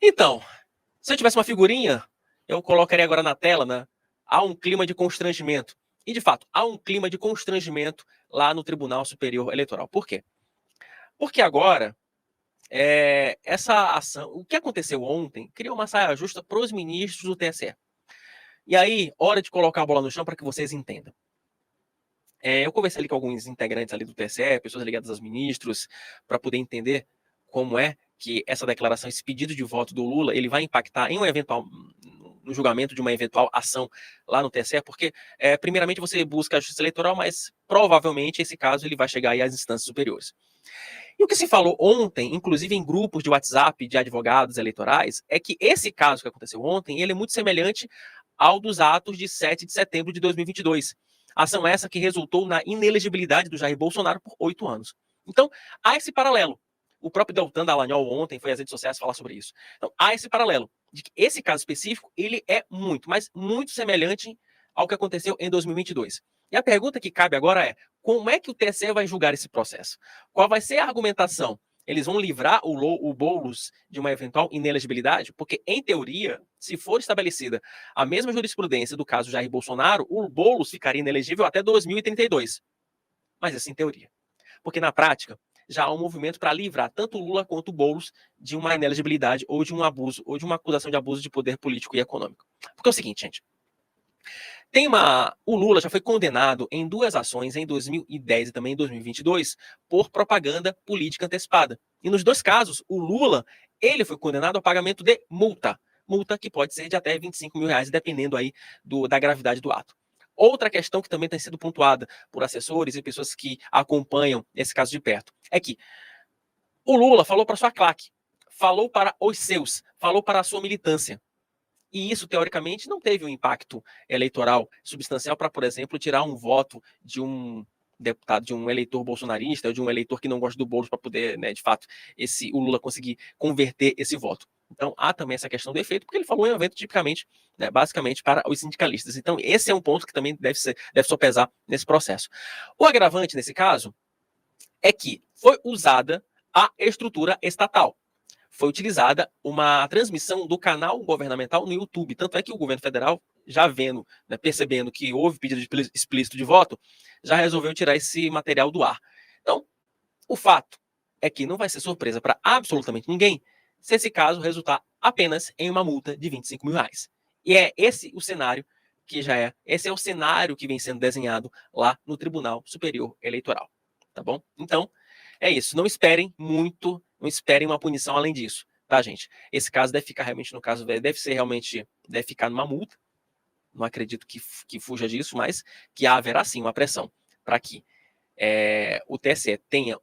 Então, se eu tivesse uma figurinha, eu colocaria agora na tela, né? Há um clima de constrangimento. E, de fato, há um clima de constrangimento lá no Tribunal Superior Eleitoral. Por quê? Porque agora, essa ação, o que aconteceu ontem, criou uma saia justa para os ministros do TSE. E aí, hora de colocar a bola no chão para que vocês entendam. Eu conversei ali com alguns integrantes ali do TSE, pessoas ligadas aos ministros, para poder entender como é que essa declaração, esse pedido de voto do Lula, ele vai impactar em um eventual no julgamento de uma eventual ação lá no TSE, porque primeiramente você busca a justiça eleitoral, mas provavelmente esse caso ele vai chegar aí às instâncias superiores. E o que se falou ontem, inclusive em grupos de WhatsApp de advogados eleitorais, é que esse caso que aconteceu ontem, ele é muito semelhante ao dos atos de 7 de setembro de 2022. Ação essa que resultou na inelegibilidade do Jair Bolsonaro por 8 anos. Então, há esse paralelo. O próprio Deltan Dallagnol ontem foi às redes sociais falar sobre isso. Então, há esse paralelo de que esse caso específico, ele é muito, mas muito semelhante ao que aconteceu em 2022. E a pergunta que cabe agora é: como é que o TSE vai julgar esse processo? Qual vai ser a argumentação? Eles vão livrar o Boulos de uma eventual inelegibilidade? Porque, em teoria, se for estabelecida a mesma jurisprudência do caso Jair Bolsonaro, o Boulos ficaria inelegível até 2032. Mas isso em teoria. Porque, na prática, já há um movimento para livrar tanto o Lula quanto o Boulos de uma inelegibilidade ou de um abuso, ou de uma acusação de abuso de poder político e econômico. Porque é o seguinte, gente. O Lula já foi condenado em 2 ações, em 2010 e também em 2022, por propaganda política antecipada. E nos 2 casos, o Lula ele foi condenado ao pagamento de multa. Multa que pode ser de até R$ 25.000, dependendo aí da gravidade do ato. Outra questão que também tem sido pontuada por assessores e pessoas que acompanham esse caso de perto é que o Lula falou para sua claque, falou para os seus, falou para a sua militância. E isso, teoricamente, não teve um impacto eleitoral substancial para, por exemplo, tirar um voto de um deputado, de um eleitor bolsonarista, ou de um eleitor que não gosta do Boulos, para poder, né, de fato, o Lula conseguir converter esse voto. Então, há também essa questão do efeito, porque ele falou em um evento tipicamente, né, basicamente, para os sindicalistas. Então, esse é um ponto que também deve sopesar nesse processo. O agravante, nesse caso, é que foi usada a estrutura estatal. Foi utilizada uma transmissão do canal governamental no YouTube. Tanto é que o governo federal, já vendo, né, percebendo que houve pedido explícito de voto, já resolveu tirar esse material do ar. Então, o fato é que não vai ser surpresa para absolutamente ninguém se esse caso resultar apenas em uma multa de R$ 25.000. E é esse o cenário esse é o cenário que vem sendo desenhado lá no Tribunal Superior Eleitoral. Tá bom? Então, é isso. Não esperem muito, não esperem uma punição além disso, tá, gente? Esse caso deve ficar realmente, no caso, deve ficar numa multa. Não acredito que fuja disso, mas que haverá sim uma pressão para que o TSE tenha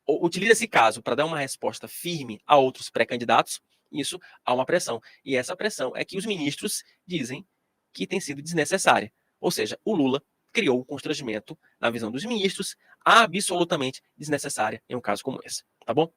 utilize esse caso para dar uma resposta firme a outros pré-candidatos. Isso há uma pressão. E essa pressão é que os ministros dizem que tem sido desnecessária. Ou seja, o Lula criou um constrangimento, na visão dos ministros, absolutamente desnecessária em um caso como esse. Tá bom?